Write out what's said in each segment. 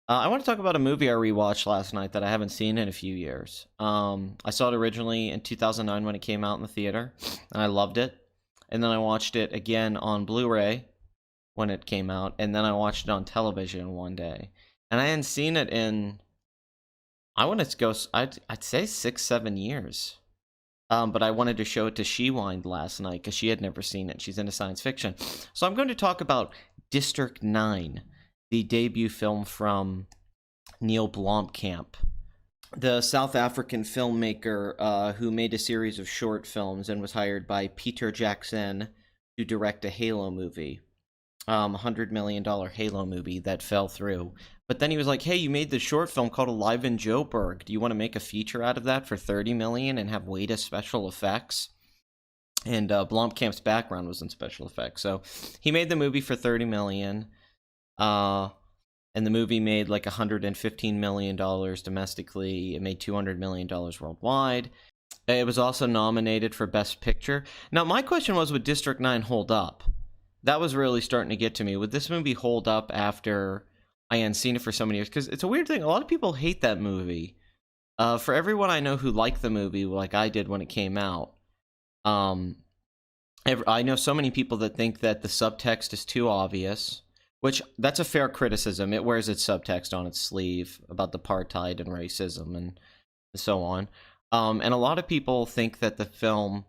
I want to talk about a movie I rewatched last night that I haven't seen in a few years. I saw it originally in 2009 when it came out in the theater, and I loved it. And then I watched it again on Blu-ray when it came out, and then I watched it on television one day. And I hadn't seen it in, I want to go, I'd say 6, 7 years. But I wanted to show it to Shewind last night because she had never seen it. She's into science fiction. So I'm going to talk about District 9, the debut film from Neil Blomkamp, the South African filmmaker who made a series of short films and was hired by Peter Jackson to direct a Halo movie, $100 million Halo movie that fell through. But then he was like, "Hey, you made this short film called Alive in Joburg. Do you want to make a feature out of that for 30 million and have way to special effects?" And Blomkamp's background was in special effects, so he made the movie for 30 million. And the movie made like $115 million domestically. It made $200 million worldwide. It was also nominated for Best Picture. Now, my question was, would District 9 hold up? That was really starting to get to me. Would this movie hold up after I hadn't seen it for so many years? Because it's a weird thing. A lot of people hate that movie. For everyone I know who liked the movie, like I did when it came out, I know so many people that think that the subtext is too obvious. Which, that's a fair criticism. It wears its subtext on its sleeve about the apartheid and racism and so on. And a lot of people think that the film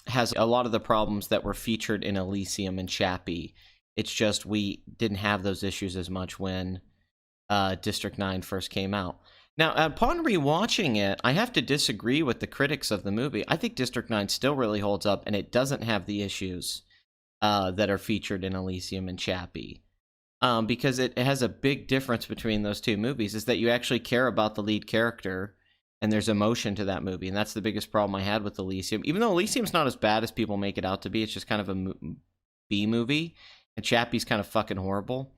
has a lot of the problems that were featured in Elysium and Chappie. It's just we didn't have those issues as much when District 9 first came out. Now, upon rewatching it, I have to disagree with the critics of the movie. I think District 9 still really holds up, and it doesn't have the issues that are featured in Elysium and Chappie. Because it has a big difference between those two movies, is that you actually care about the lead character, and there's emotion to that movie, and that's the biggest problem I had with Elysium. Even though Elysium's not as bad as people make it out to be, it's just kind of a B movie, and Chappie's kind of fucking horrible.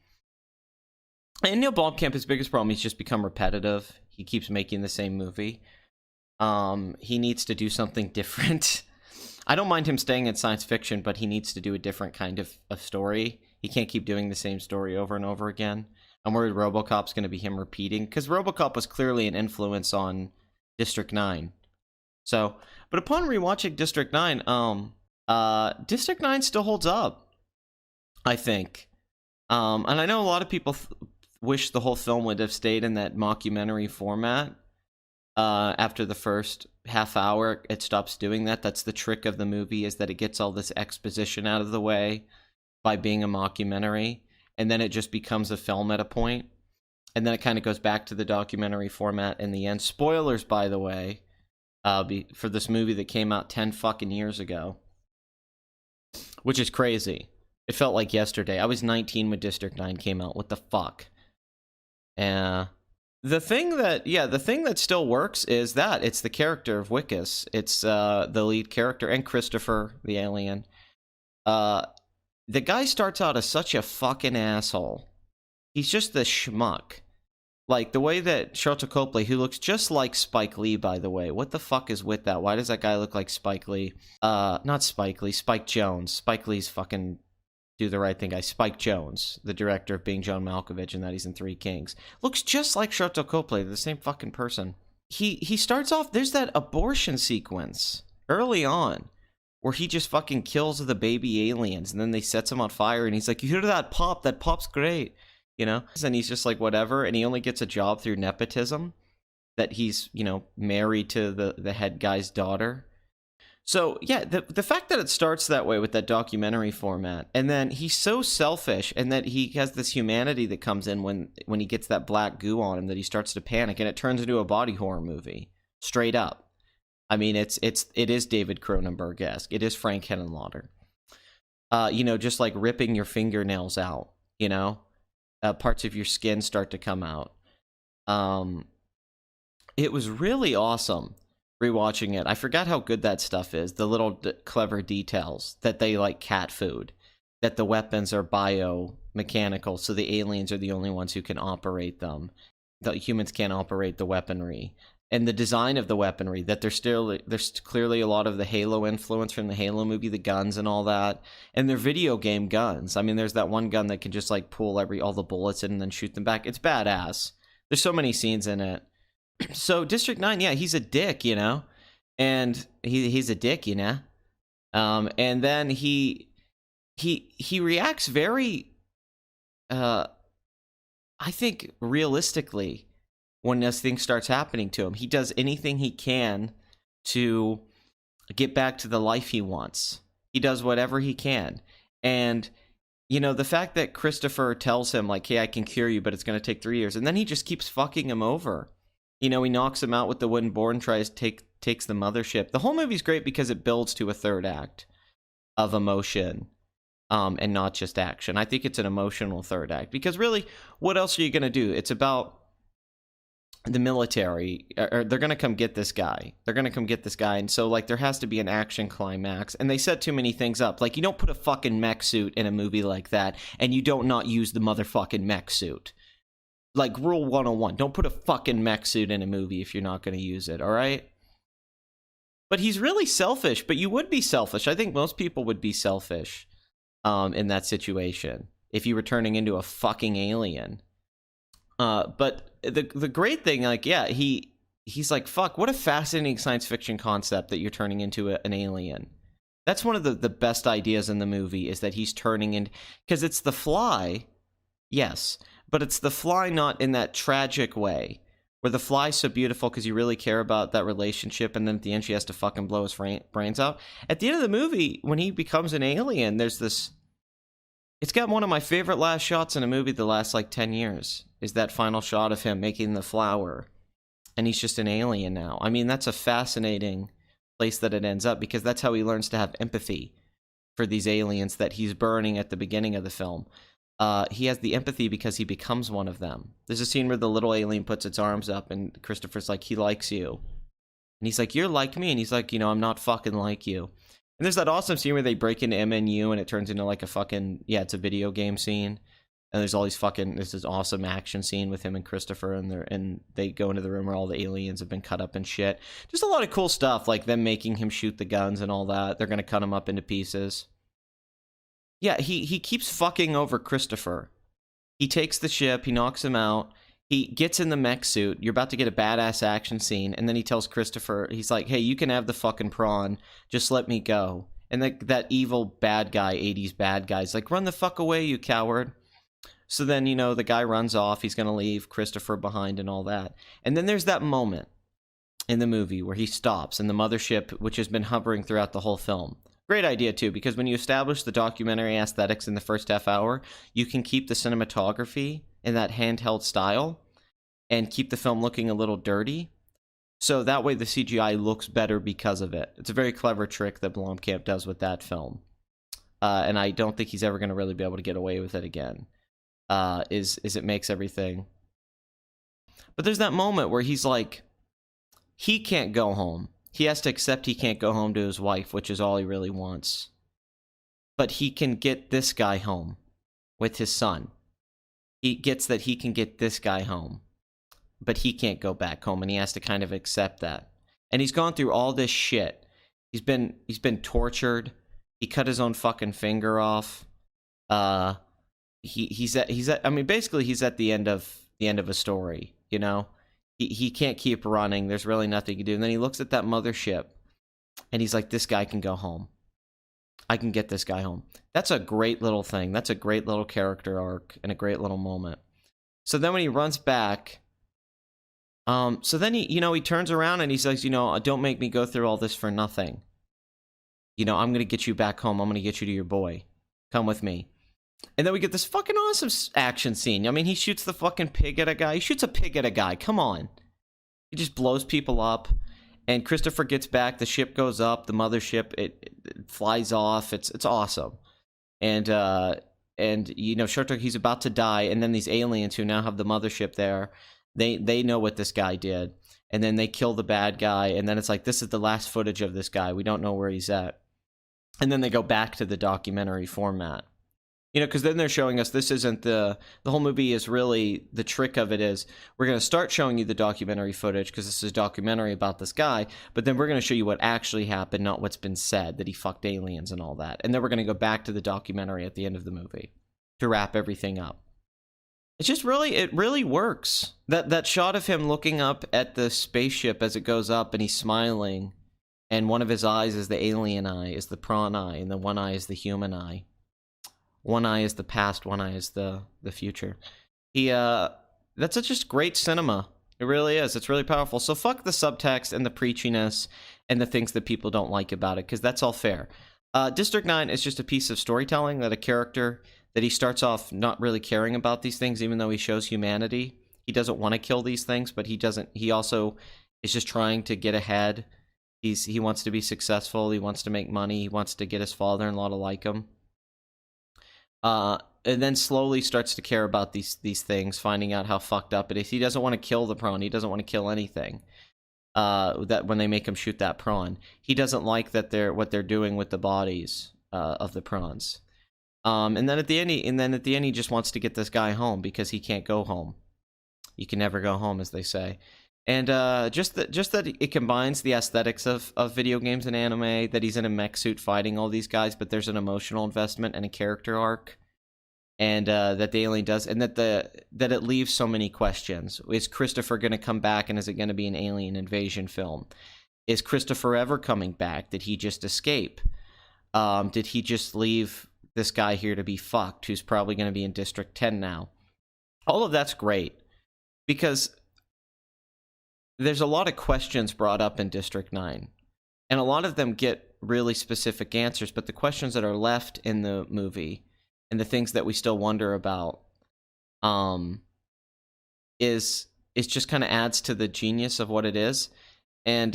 And Neil Blomkamp, his biggest problem, he's just become repetitive. He keeps making the same movie. He needs to do something different. I don't mind him staying in science fiction, but he needs to do a different kind of story. He can't keep doing the same story over and over again. I'm worried RoboCop's going to be him repeating, because RoboCop was clearly an influence on District 9. So, but upon rewatching District 9, District 9 still holds up, I think. And I know a lot of people wish the whole film would have stayed in that mockumentary format. After the first half hour, it stops doing that. That's the trick of the movie, is that it gets all this exposition out of the way by being a mockumentary, and then it just becomes a film at a point, and then it kind of goes back to the documentary format in the end. Spoilers, by the way, for this movie that came out 10 fucking years ago, which is crazy. It felt like yesterday. I was 19 when District 9 came out. What the fuck? The thing that still works is that it's the character of Wikus. It's the lead character, and Christopher, the alien. The guy starts out as such a fucking asshole. He's just the schmuck. Like, the way that Sharlto Copley, who looks just like Spike Lee, by the way. What the fuck is with that? Why does that guy look like Spike Lee? Not Spike Lee, Spike Jonze. Spike Lee's fucking do the right thing guy. Spike Jonze, the director of Being John Malkovich and that he's in Three Kings. Looks just like Sharlto Copley. They're the same fucking person. He starts off, there's that abortion sequence early on, where he just fucking kills the baby aliens, and then they sets him on fire, and he's like, "You hear that pop? That pop's great," you know? And he's just like, whatever, and he only gets a job through nepotism, that he's, married to the head guy's daughter. So, yeah, the fact that it starts that way with that documentary format, and then he's so selfish, and that he has this humanity that comes in when he gets that black goo on him, that he starts to panic, and it turns into a body horror movie, straight up. I mean, it is David Cronenberg-esque. It is Frank Henenlotter. Just like ripping your fingernails out, parts of your skin start to come out. It was really awesome rewatching it. I forgot how good that stuff is. The little clever details, that they like cat food, that the weapons are biomechanical, so the aliens are the only ones who can operate them. The humans can't operate the weaponry. and the design of the weaponry, that there's clearly a lot of the Halo influence from the Halo movie, the guns and all that, and they're video game guns. I mean, there's that one gun that can just like pull all the bullets in and then shoot them back. It's badass. There's so many scenes in it. So District 9, yeah, he's a dick, you know, and he's a dick, you know, and then he reacts very, I think realistically, when this thing starts happening to him. He does anything he can to get back to the life he wants. He does whatever he can. And, you know, the fact that Christopher tells him, like, hey, I can cure you, but it's going to take 3 years. And then he just keeps fucking him over. You know, he knocks him out with the wooden board and takes the mothership. The whole movie's great because it builds to a third act of emotion. And not just action. I think it's an emotional third act. Because really, what else are you going to do? It's about the military, or they're going to come get this guy. And so, like, there has to be an action climax. And they set too many things up. Like, you don't put a fucking mech suit in a movie like that, and you don't not use the motherfucking mech suit. Like, rule 101, don't put a fucking mech suit in a movie if you're not going to use it, all right? But he's really selfish, but you would be selfish. I think most people would be selfish in that situation if you were turning into a fucking alien. But the great thing, like, yeah, he's like, fuck, what a fascinating science fiction concept that you're turning into an alien. That's one of the best ideas in the movie, is that he's turning in, because it's the Fly, yes, but it's the Fly not in that tragic way, where the Fly's so beautiful because you really care about that relationship, and then at the end she has to fucking blow his brains out. At the end of the movie, when he becomes an alien, there's this, it's got one of my favorite last shots in a movie the last, like, 10 years, is that final shot of him making the flower. And he's just an alien now. I mean, that's a fascinating place that it ends up, because that's how he learns to have empathy for these aliens that he's burning at the beginning of the film. He has the empathy because he becomes one of them. There's a scene where the little alien puts its arms up, and Christopher's like, he likes you. And he's like, you're like me. And he's like, you know, I'm not fucking like you. And there's that awesome scene where they break into MNU and it turns into like a fucking, yeah, it's a video game scene. And there's all these fucking, there's this awesome action scene with him and Christopher, and they go into the room where all the aliens have been cut up and shit. Just a lot of cool stuff, like them making him shoot the guns and all that. They're gonna cut him up into pieces. Yeah, he keeps fucking over Christopher. He takes the ship, he knocks him out, he gets in the mech suit, you're about to get a badass action scene, and then he tells Christopher, he's like, hey, you can have the fucking prawn, just let me go. And that evil bad guy, 80s bad guy's like, run the fuck away, you coward. So then, you know, the guy runs off, he's gonna leave Christopher behind and all that. And then there's that moment in the movie where he stops, and the mothership, which has been hovering throughout the whole film. Great idea, too, because when you establish the documentary aesthetics in the first half hour, you can keep the cinematography in that handheld style and keep the film looking a little dirty. So that way the CGI looks better because of it. It's a very clever trick that Blomkamp does with that film. And I don't think he's ever going to really be able to get away with it again. Is it makes everything. But there's that moment where he's like, he can't go home. He has to accept he can't go home to his wife, which is all he really wants. But he can get this guy home with his son. He gets that he can get this guy home. But he can't go back home, and he has to kind of accept that. And he's gone through all this shit. He's been tortured. He cut his own fucking finger off. He's at I mean, basically he's at the end of a story, you know? He can't keep running. There's really nothing he can do. And then he looks at that mothership, and he's like, this guy can go home. I can get this guy home. That's a great little thing. That's a great little character arc and a great little moment. So then when he runs back, so then he turns around and he says, you know, don't make me go through all this for nothing. You know, I'm going to get you back home. I'm going to get you to your boy. Come with me. And then we get this fucking awesome action scene. I mean, he shoots the fucking pig at a guy. He shoots a pig at a guy. Come on. He just blows people up. And Christopher gets back. The ship goes up. The mothership, it flies off. It's awesome. And you know, Shark, he's about to die. And then these aliens who now have the mothership there, they know what this guy did. And then they kill the bad guy. And then it's like, this is the last footage of this guy. We don't know where he's at. And then they go back to the documentary format. You know, because then they're showing us this isn't the whole movie is really, the trick of it is we're going to start showing you the documentary footage because this is a documentary about this guy, but then we're going to show you what actually happened, not what's been said, that he fucked aliens and all that. And then we're going to go back to the documentary at the end of the movie to wrap everything up. It's just really, it really works. That shot of him looking up at the spaceship as it goes up and he's smiling, and one of his eyes is the alien eye, is the prawn eye, and the one eye is the human eye. One eye is the past, one eye is the future. That's just great cinema. It really is. It's really powerful. So fuck the subtext and the preachiness and the things that people don't like about it, because that's all fair. District 9 is just a piece of storytelling that a character, that he starts off not really caring about these things, even though he shows humanity. He doesn't want to kill these things, but he also is just trying to get ahead. He wants to be successful. He wants to make money. He wants to get his father-in-law to like him. And then slowly starts to care about these things, finding out how fucked up it is. He doesn't want to kill the prawn. He doesn't want to kill anything. That when they make him shoot that prawn, he doesn't like that what they're doing with the bodies of the prawns. And then at the end, he just wants to get this guy home because he can't go home. You can never go home, as they say. And just that it combines the aesthetics of video games and anime, that he's in a mech suit fighting all these guys, but there's an emotional investment and a character arc, and that the alien does, and that it leaves so many questions. Is Christopher going to come back, and is it going to be an alien invasion film? Is Christopher ever coming back? Did he just escape? Did he just leave this guy here to be fucked, who's probably going to be in District 10 now? All of that's great, because there's a lot of questions brought up in District 9, and a lot of them get really specific answers, but the questions that are left in the movie and the things that we still wonder about is just kind of adds to the genius of what it is. And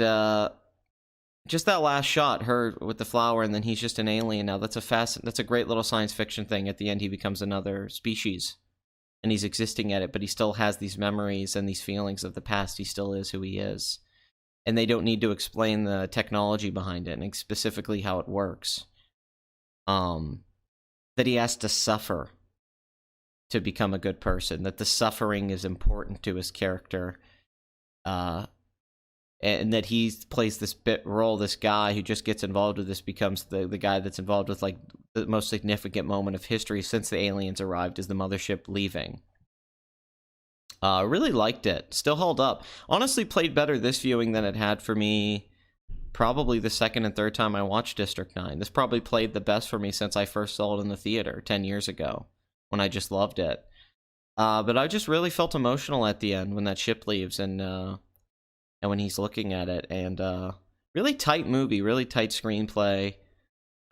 just that last shot, her with the flower, and then he's just an alien now. That's a great little science fiction thing. At the end, he becomes another species, and he's existing at it, but he still has these memories and these feelings of the past. He still is who he is. And they don't need to explain the technology behind it, and specifically how it works. That he has to suffer to become a good person, that the suffering is important to his character, and that he plays this role, this guy who just gets involved with this, becomes the guy that's involved with, like, the most significant moment of history since the aliens arrived, is the mothership leaving. Really liked it. Still held up. Honestly, played better this viewing than it had for me probably the second and third time I watched District 9. This probably played the best for me since I first saw it in the theater 10 years ago, when I just loved it. But I just really felt emotional at the end when that ship leaves, and when he's looking at it. And really tight movie, really tight screenplay,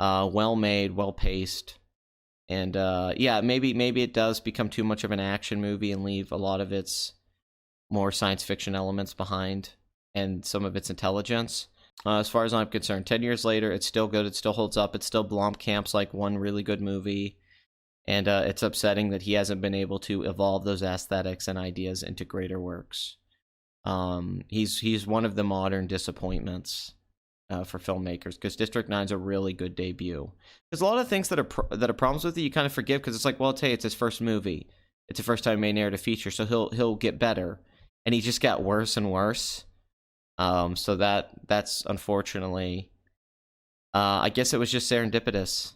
well made, well paced. And yeah, maybe it does become too much of an action movie and leave a lot of its more science fiction elements behind, and some of its intelligence. As far as I'm concerned, 10 years later, it's still good. It still holds up. It's still Blomkamp's like one really good movie. And it's upsetting that he hasn't been able to evolve those aesthetics and ideas into greater works. He's one of the modern disappointments for filmmakers, because District 9 is a really good debut. There's a lot of things that are problems with it you kind of forgive, because it's like, well, it's his first movie. It's the first time he made narrative feature, so he'll get better. And he just got worse and worse. So that's unfortunately, I guess it was just serendipitous.